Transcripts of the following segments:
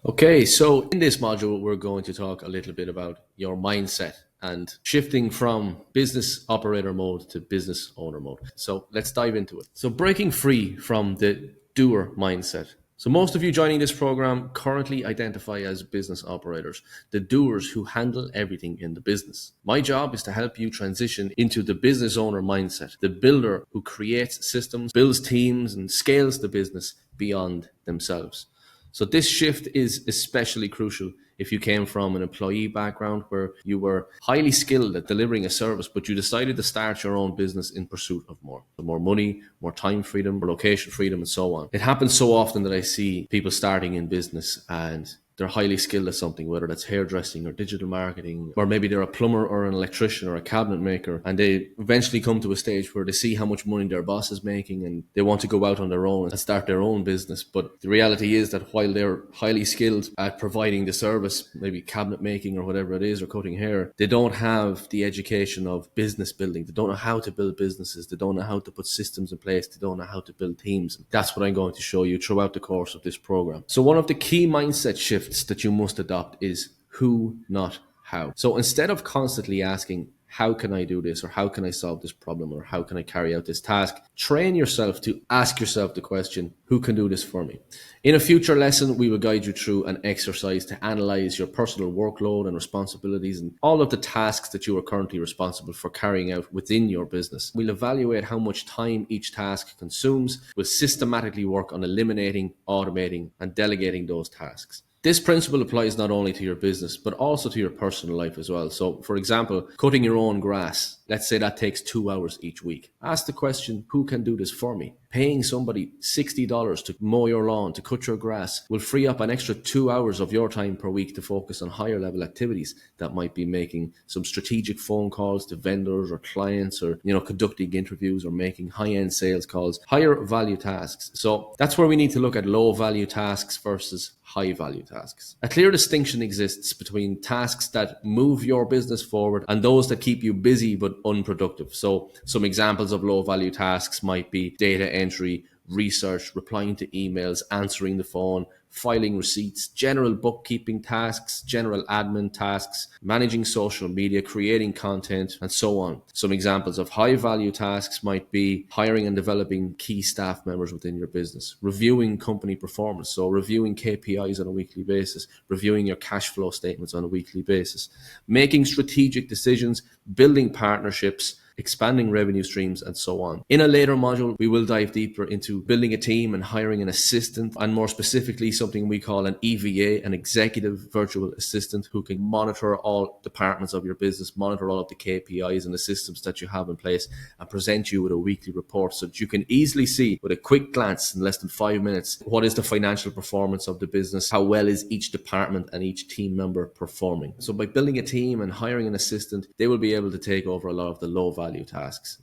Okay, so in this module, we're going to talk a little bit about your mindset and shifting from business operator mode to business owner mode. So let's dive into it. So breaking free from the doer mindset. So most of you joining this program currently identify as business operators, the doers who handle everything in the business. My job is to help you transition into the business owner mindset, the builder who creates systems, builds teams, and scales the business beyond themselves. So this shift is especially crucial if you came from an employee background where you were highly skilled at delivering a service, but you decided to start your own business in pursuit of more money, more time freedom, more location freedom, and so on. It happens so often that I see people starting in business and they're highly skilled at something, whether that's hairdressing or digital marketing, or maybe they're a plumber or an electrician or a cabinet maker, and they eventually come to a stage where they see how much money their boss is making and they want to go out on their own and start their own business. But the reality is that while they're highly skilled at providing the service, maybe cabinet making or whatever it is, or cutting hair, they don't have the education of business building. They don't know how to build businesses. They don't know how to put systems in place. They don't know how to build teams. That's what I'm going to show you throughout the course of this program. So one of the key mindset shifts that you must adopt is who, not how. So instead of constantly asking, how can I do this, or how can I solve this problem, or how can I carry out this task, train yourself to ask yourself the question, who can do this for me? In a future lesson, we will guide you through an exercise to analyze your personal workload and responsibilities and all of the tasks that you are currently responsible for carrying out within your business. We'll evaluate how much time each task consumes. We'll systematically work on eliminating, automating, and delegating those tasks. This principle applies not only to your business, but also to your personal life as well. So, for example, cutting your own grass, let's say that takes 2 hours each week. Ask the question, who can do this for me? Paying somebody $60 to mow your lawn, to cut your grass, will free up an extra 2 hours of your time per week to focus on higher level activities that might be making some strategic phone calls to vendors or clients, or, conducting interviews or making high-end sales calls, higher value tasks. So that's where we need to look at low value tasks versus high value tasks. A clear distinction exists between tasks that move your business forward and those that keep you busy but unproductive. So some examples of low value tasks might be data entry, research, replying to emails, answering the phone, filing receipts, general bookkeeping tasks, general admin tasks, managing social media, creating content, and so on. Some examples of high value tasks might be hiring and developing key staff members within your business, reviewing company performance, so reviewing KPIs on a weekly basis, reviewing your cash flow statements on a weekly basis, making strategic decisions, building partnerships, expanding revenue streams, and so on. In a later module, we will dive deeper into building a team and hiring an assistant, and more specifically, something we call an EVA, an executive virtual assistant, who can monitor all departments of your business, monitor all of the KPIs and the systems that you have in place, and present you with a weekly report so that you can easily see with a quick glance in less than 5 minutes, what is the financial performance of the business, how well is each department and each team member performing. So by building a team and hiring an assistant, they will be able to take over a lot of the low value tasks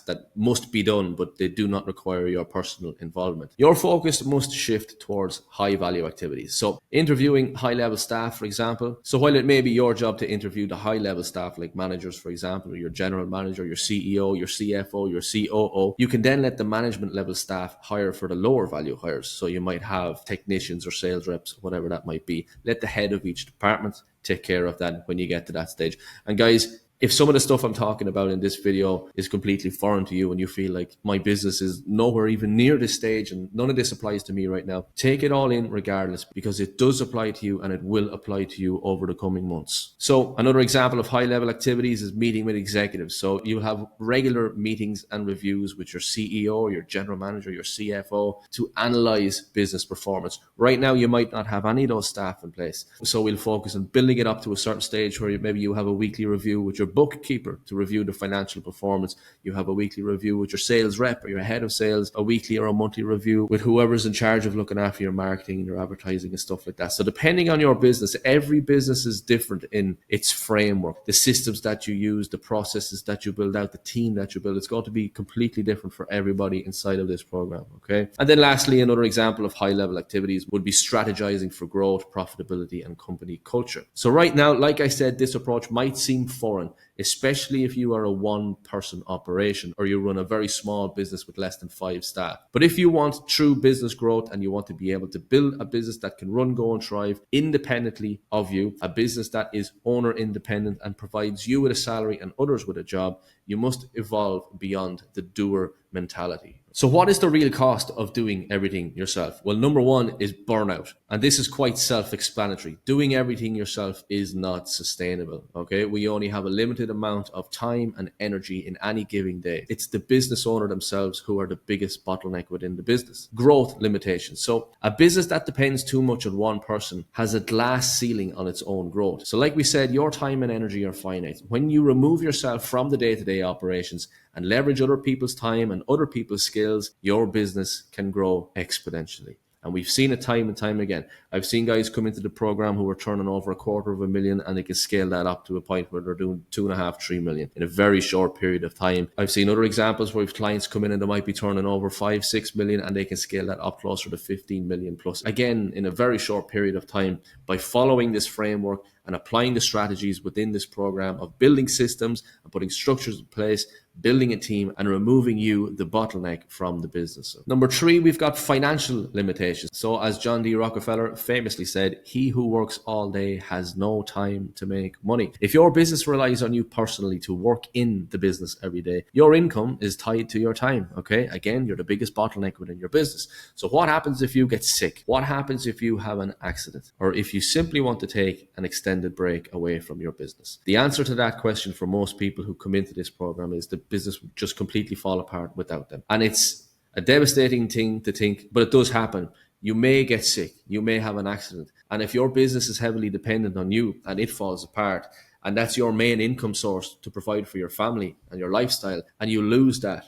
that must be done, but they do not require your personal involvement. Your focus must shift towards high value activities. So interviewing high level staff, for example. So while it may be your job to interview the high level staff, like managers, for example, or your general manager, your CEO, your CFO, your COO, you can then let the management level staff hire for the lower value hires. So you might have technicians or sales reps, whatever that might be. Let the head of each department take care of that when you get to that stage. And guys, if some of the stuff I'm talking about in this video is completely foreign to you and you feel like my business is nowhere even near this stage and none of this applies to me right now, take it all in regardless, because it does apply to you and it will apply to you over the coming months. So another example of high level activities is meeting with executives. So you'll have regular meetings and reviews with your CEO, your general manager, your CFO to analyze business performance. Right now, you might not have any of those staff in place. So we'll focus on building it up to a certain stage where maybe you have a weekly review with your bookkeeper to review the financial performance. You have a weekly review with your sales rep or your head of sales, a weekly or a monthly review with whoever's in charge of looking after your marketing and your advertising and stuff like that. So depending on your business, every business is different in its framework, the systems that you use, the processes that you build out, the team that you build. It's going to be completely different for everybody inside of this program. Okay. And then lastly, another example of high level activities would be strategizing for growth, profitability, and company culture. So right now, like I said, this approach might seem foreign. especially if you are a one-person operation or you run a very small business with less than 5 staff. But if you want true business growth and you want to be able to build a business that can run, go, and thrive independently of you, a business that is owner independent and provides you with a salary and others with a job, you must evolve beyond the doer mentality. So what is the real cost of doing everything yourself? Well, number one is burnout. And this is quite self-explanatory. Doing everything yourself is not sustainable. Okay. We only have a limited amount of time and energy in any given day. It's the business owner themselves who are the biggest bottleneck within the business. Growth limitations. So a business that depends too much on one person has a glass ceiling on its own growth. So like we said, your time and energy are finite. When you remove yourself from the day-to-day operations and leverage other people's time and other people's skills, your business can grow exponentially. And we've seen it time and time again. I've seen guys come into the program who are turning over $250,000 and they can scale that up to a point where they're doing 2.5, 3 million in a very short period of time. I've seen other examples where clients come in and they might be turning over 5, 6 million and they can scale that up closer to 15 million plus. Again, in a very short period of time by following this framework and applying the strategies within this program of building systems and putting structures in place, building a team and removing you, the bottleneck, from the business. Number 3, we've got financial limitations. So as John D. Rockefeller famously said, he who works all day has no time to make money. If your business relies on you personally to work in the business every day, your income is tied to your time. Okay. Again, you're the biggest bottleneck within your business. So what happens if you get sick? What happens if you have an accident? Or if you simply want to take an extended break away from your business? The answer to that question for most people who come into this program is the business would just completely fall apart without them. And it's a devastating thing to think, but it does happen. You may get sick, you may have an accident. And if your business is heavily dependent on you and it falls apart, and that's your main income source to provide for your family and your lifestyle, and you lose that,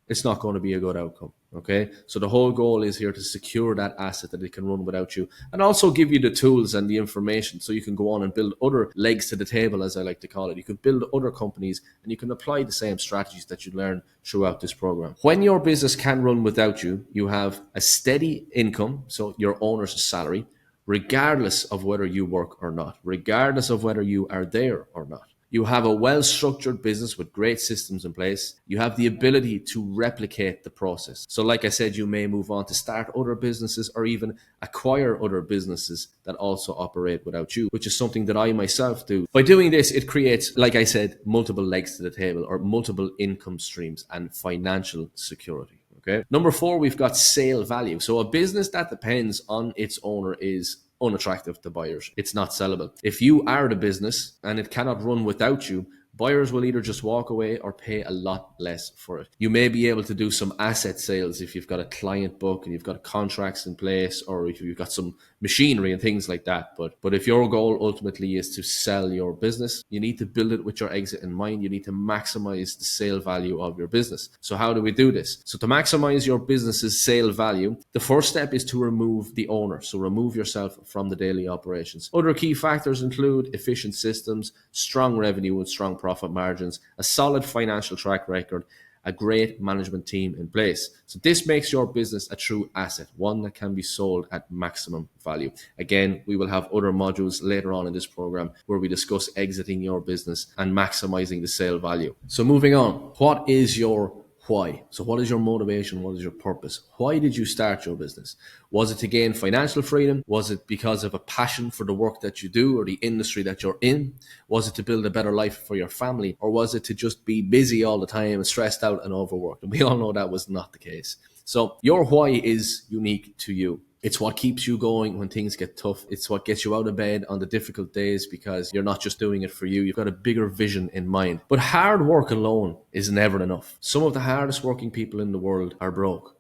it's not going to be a good outcome. Okay. So the whole goal is here to secure that asset that it can run without you and also give you the tools and the information so you can go on and build other legs to the table, as I like to call it. You can build other companies and you can apply the same strategies that you learn throughout this program. When your business can run without you, you have a steady income. So your owner's salary, regardless of whether you work or not, regardless of whether you are there or not. You have a well-structured business with great systems in place. You have the ability to replicate the process. So like I said, you may move on to start other businesses or even acquire other businesses that also operate without you, which is something that I myself do. By doing this, it creates, like I said, multiple legs to the table or multiple income streams and financial security. Okay. Number 4, we've got sale value. So a business that depends on its owner is unattractive to buyers. It's not sellable. If you are the business and it cannot run without you, buyers will either just walk away or pay a lot less for it. You may be able to do some asset sales if you've got a client book and you've got contracts in place, or if you've got some machinery and things like that. But if your goal ultimately is to sell your business, you need to build it with your exit in mind. You need to maximize the sale value of your business. So how do we do this? So to maximize your business's sale value, the first step is to remove the owner. So remove yourself from the daily operations. Other key factors include efficient systems, strong revenue and strong profit margins, a solid financial track record, a great management team in place. So this makes your business a true asset, one that can be sold at maximum value. Again, we will have other modules later on in this program where we discuss exiting your business and maximizing the sale value. So moving on, what is your why? So what is your motivation? What is your purpose? Why did you start your business? Was it to gain financial freedom? Was it because of a passion for the work that you do or the industry that you're in? Was it to build a better life for your family? Or was it to just be busy all the time and stressed out and overworked? And we all know that was not the case. So your why is unique to you. It's what keeps you going when things get tough. It's what gets you out of bed on the difficult days because you're not just doing it for you. You've got a bigger vision in mind. But hard work alone is never enough. Some of the hardest working people in the world are broke.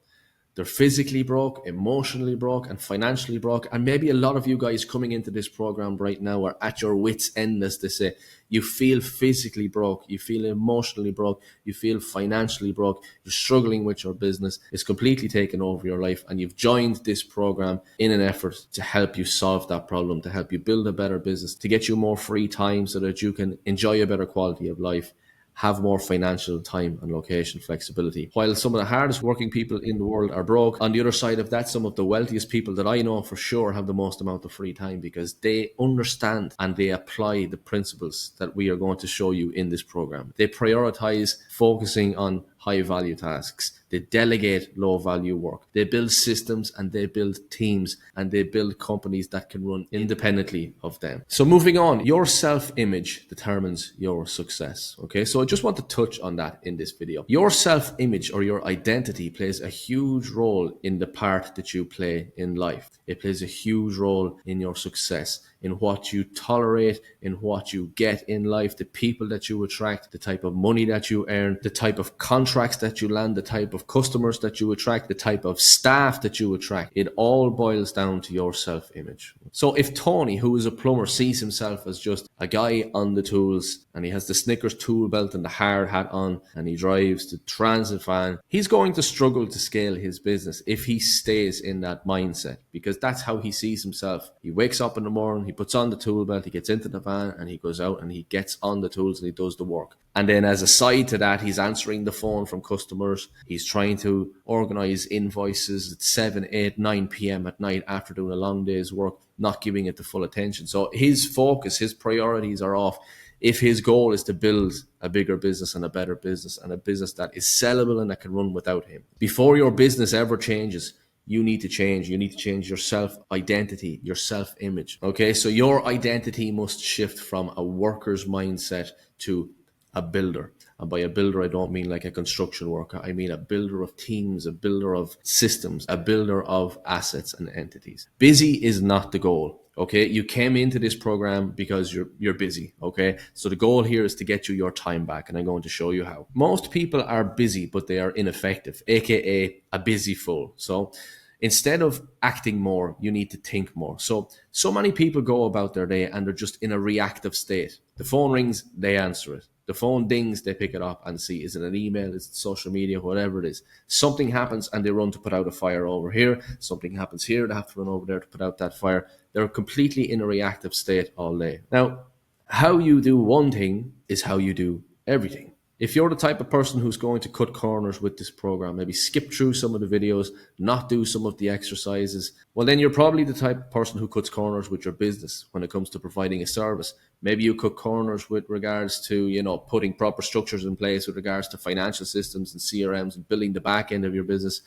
They're physically broke, emotionally broke, and financially broke. And maybe a lot of you guys coming into this program right now are at your wits' end, as they say. You feel physically broke, you feel emotionally broke, you feel financially broke, you're struggling with your business. It's completely taken over your life, and you've joined this program in an effort to help you solve that problem, to help you build a better business, to get you more free time so that you can enjoy a better quality of life, have more financial time and location flexibility. While some of the hardest working people in the world are broke, on the other side of that, some of the wealthiest people that I know for sure have the most amount of free time because they understand and they apply the principles that we are going to show you in this program. They prioritize focusing on high value tasks. They delegate low value work. They build systems and they build teams and they build companies that can run independently of them. So moving on, your self-image determines your success. Okay, so I just want to touch on that in this video. Your self-image or your identity plays a huge role in the part that you play in life. It plays a huge role in your success, in what you tolerate, in what you get in life, the people that you attract, the type of money that you earn, the type of contracts that you land, the type of customers that you attract, the type of staff that you attract. It all boils down to your self-image. So if Tony, who is a plumber, sees himself as just a guy on the tools and he has the Snickers tool belt and the hard hat on and he drives the transit van, he's going to struggle to scale his business if he stays in that mindset, because that's how he sees himself. He wakes up in the morning, he puts on the tool belt, he gets into the van and he goes out and he gets on the tools and he does the work. And then as a side to that, he's answering the phone from customers. He's trying to organize invoices at 7, 8, 9 p.m. at night after doing a long day's work, not giving it the full attention. So his focus, his priorities are off. If his goal is to build a bigger business and a better business and a business that is sellable and that can run without him. Before your business ever changes, you need to change. You need to change your self-identity, your self-image. Okay, so your identity must shift from a worker's mindset to a builder. And by a builder, I don't mean like a construction worker. I mean a builder of teams, a builder of systems, a builder of assets and entities. Busy is not the goal. Okay, you came into this program because you're busy. Okay, so the goal here is to get you your time back, and I'm going to show you how. Most people are busy, but they are ineffective, aka a busy fool. So instead of acting more, you need to think more. So many people go about their day and they're just in a reactive state. The phone rings, they answer it. The phone dings, they pick it up and see, is it an email, is it social media, whatever it is. Something happens and they run to put out a fire over here. Something happens here, they have to run over there to put out that fire. They're completely in a reactive state all day. Now, how you do one thing is how you do everything. If you're the type of person who's going to cut corners with this program, maybe skip through some of the videos, not do some of the exercises, well, then you're probably the type of person who cuts corners with your business when it comes to providing a service. Maybe you cut corners with regards to, putting proper structures in place with regards to financial systems and CRMs and building the back end of your business.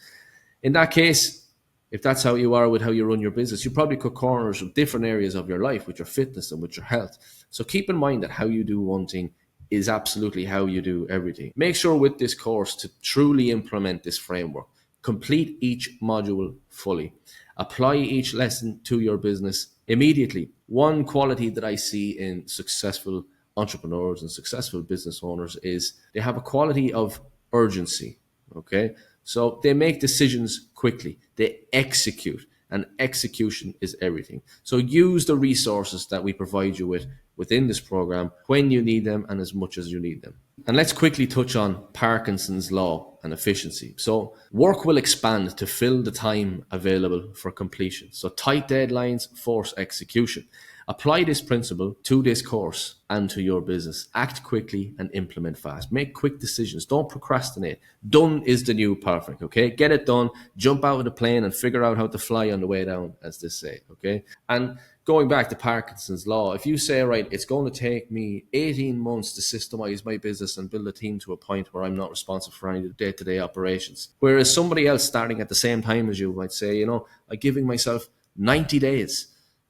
In that case, if that's how you are with how you run your business, you probably cut corners with different areas of your life, with your fitness and with your health. So keep in mind that how you do one thing is absolutely how you do everything. Make sure with this course to truly implement this framework. Complete each module fully. Apply each lesson to your business immediately. One quality that I see in successful entrepreneurs and successful business owners is they have a quality of urgency. Okay? So they make decisions quickly. They execute. And execution is everything. So use the resources that we provide you with within this program when you need them and as much as you need them. And let's quickly touch on Parkinson's law and efficiency. So work will expand to fill the time available for completion. So tight deadlines force execution. Apply this principle to this course and to your business. Act quickly and implement fast. Make quick decisions. Don't procrastinate. Done is the new perfect, okay? Get it done. Jump out of the plane and figure out how to fly on the way down, as they say, okay? And going back to Parkinson's law, if you say, right, it's going to take me 18 months to systemize my business and build a team to a point where I'm not responsible for any day-to-day operations. Whereas somebody else starting at the same time as you might say, I'm giving myself 90 days.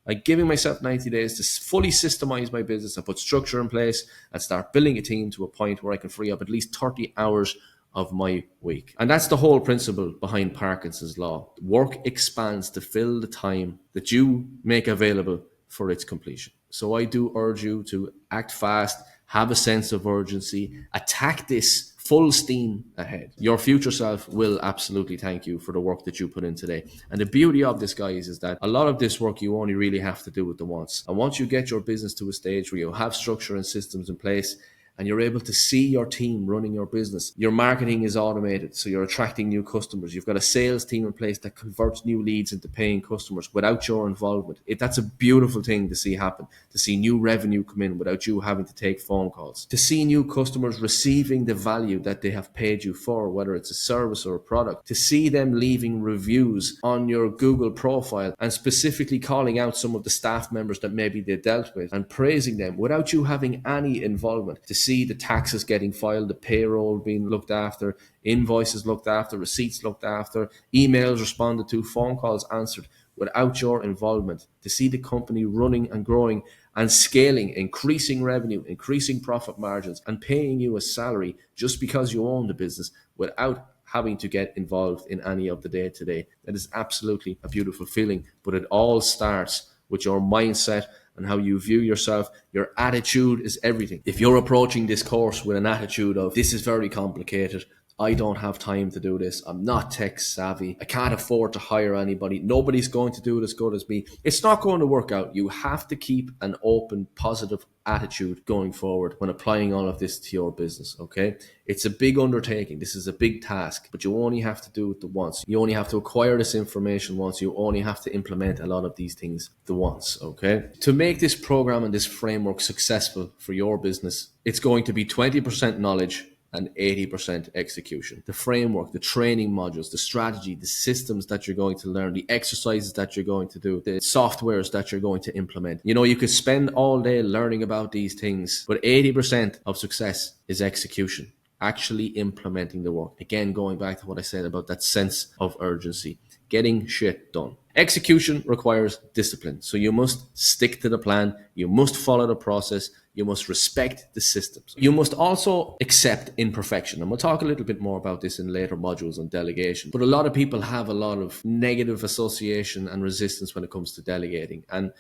I'm giving myself 90 days to fully systemize my business and put structure in place and start building a team to a point where I can free up at least 30 hours of my week. And that's the whole principle behind Parkinson's law. Work expands to fill the time that you make available for its completion. So I do urge you to act fast, have a sense of urgency, attack this full steam ahead. Your future self will absolutely thank you for the work that you put in today. And the beauty of this, guys, is that a lot of this work you only really have to do with the once. And once you get your business to a stage where you have structure and systems in place, and you're able to see your team running your business. Your marketing is automated, so you're attracting new customers. You've got a sales team in place that converts new leads into paying customers without your involvement. That's a beautiful thing to see happen, to see new revenue come in without you having to take phone calls, to see new customers receiving the value that they have paid you for, whether it's a service or a product, to see them leaving reviews on your Google profile and specifically calling out some of the staff members that maybe they dealt with and praising them without you having any involvement, to see the taxes getting filed, the payroll being looked after, invoices looked after, receipts looked after, emails responded to, phone calls answered without your involvement, to see the company running and growing and scaling, increasing revenue, increasing profit margins, and paying you a salary just because you own the business without having to get involved in any of the day-to-day. That is absolutely a beautiful feeling, but it all starts with your mindset and how you view yourself. Your attitude is everything. If you're approaching this course with an attitude of, this is very complicated, I don't have time to do this, I'm not tech savvy, I can't afford to hire anybody, nobody's going to do it as good as me, it's not going to work out. You have to keep an open, positive attitude going forward when applying all of this to your business, okay? It's a big undertaking, this is a big task, but you only have to do it the once. You only have to acquire this information once, you only have to implement a lot of these things the once, okay? To make this program and this framework successful for your business, it's going to be 20% knowledge and 80% execution. The framework, the training modules, the strategy, the systems that you're going to learn, the exercises that you're going to do, the softwares that you're going to implement. You know, you could spend all day learning about these things, but 80% of success is execution, actually implementing the work. Again, going back to what I said about that sense of urgency, getting shit done. Execution requires discipline. So you must stick to the plan. You must follow the process. You must respect the systems. You must also accept imperfection. And we'll talk a little bit more about this in later modules on delegation. But a lot of people have a lot of negative association and resistance when it comes to delegating. And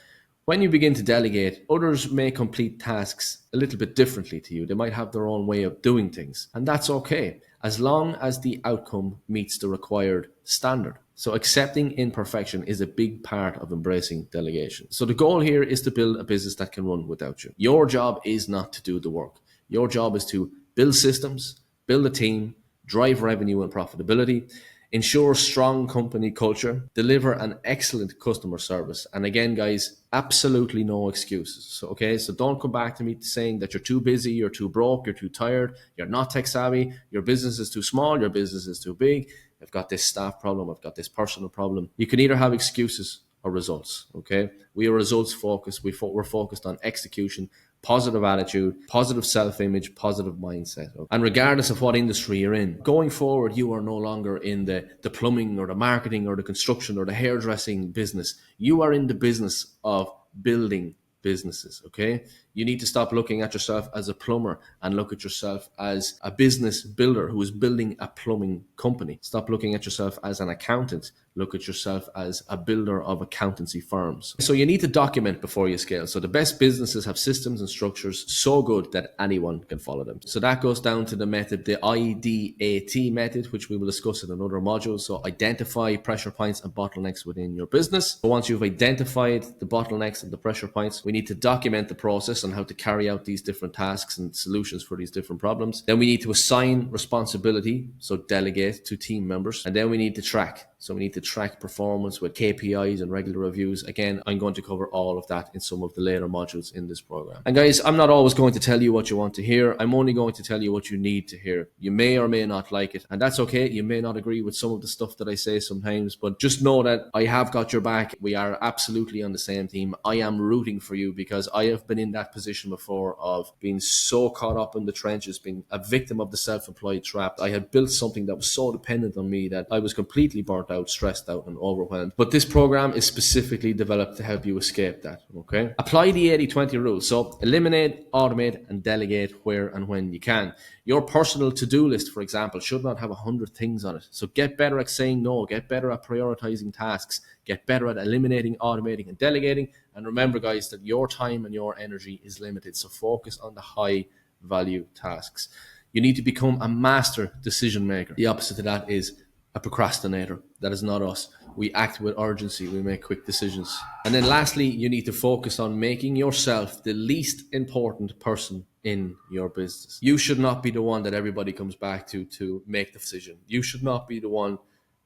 when you begin to delegate, others may complete tasks a little bit differently to you. They might have their own way of doing things. And that's okay, as long as the outcome meets the required standard. So accepting imperfection is a big part of embracing delegation. So the goal here is to build a business that can run without you. Your job is not to do the work. Your job is to build systems, build a team, drive revenue and profitability, ensure strong company culture, deliver an excellent customer service. And again, guys, absolutely no excuses. So, okay, so don't come back to me saying that you're too busy, you're too broke, you're too tired, you're not tech savvy, your business is too small, your business is too big, I've got this staff problem, I've got this personal problem. You can either have excuses or results, okay? We are results focused. We're focused on execution, positive attitude, positive self-image, positive mindset. And regardless of what industry you're in, going forward, you are no longer in the plumbing or the marketing or the construction or the hairdressing business. You are in the business of building businesses, okay? You need to stop looking at yourself as a plumber and look at yourself as a business builder who is building a plumbing company. Stop looking at yourself as an accountant. Look at yourself as a builder of accountancy firms. So you need to document before you scale. So the best businesses have systems and structures so good that anyone can follow them. So that goes down to the method, the IDAT method, which we will discuss in another module. So identify pressure points and bottlenecks within your business. So once you've identified the bottlenecks and the pressure points, we need to document the process on how to carry out these different tasks and solutions for these different problems. Then we need to assign responsibility, so delegate to team members. And then we need to track. So we need to track performance with KPIs and regular reviews. Again, I'm going to cover all of that in some of the later modules in this program. And guys, I'm not always going to tell you what you want to hear. I'm only going to tell you what you need to hear. You may or may not like it, and that's okay. You may not agree with some of the stuff that I say sometimes, but just know that I have got your back. We are absolutely on the same team. I am rooting for you because I have been in that position before of being so caught up in the trenches, being a victim of the self-employed trap. I had built something that was so dependent on me that I was completely burnt out, stressed out, and overwhelmed. But this program is specifically developed to help you escape that, okay? Apply the 80-20 rule. So eliminate, automate, and delegate where and when you can. Your personal to-do list, for example, should not have 100 things on it. So get better at saying no, get better at prioritizing tasks, get better at eliminating, automating, and delegating. And remember, guys, that your time and your energy is limited. So focus on the high value tasks. You need to become a master decision maker. The opposite of that is a procrastinator. That is not us. We act with urgency. We make quick decisions. And then lastly, you need to focus on making yourself the least important person in your business. You should not be the one that everybody comes back to make the decision. You should not be the one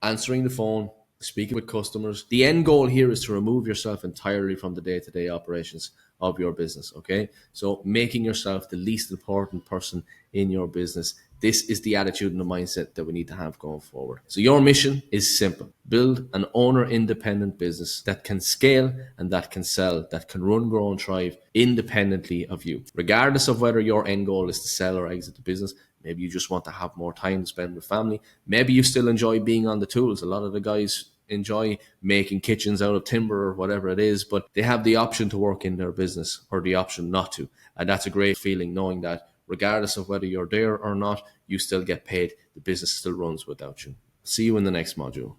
answering the phone, speaking with customers. The end goal here is to remove yourself entirely from the day-to-day operations of your business, okay? So making yourself the least important person in your business. This is the attitude and the mindset that we need to have going forward. So your mission is simple. Build an owner-independent business that can scale and that can sell, that can run, grow, and thrive independently of you. Regardless of whether your end goal is to sell or exit the business, maybe you just want to have more time to spend with family. Maybe you still enjoy being on the tools. A lot of the guys enjoy making kitchens out of timber or whatever it is, but they have the option to work in their business or the option not to. And that's a great feeling, knowing that regardless of whether you're there or not, you still get paid. The business still runs without you. See you in the next module.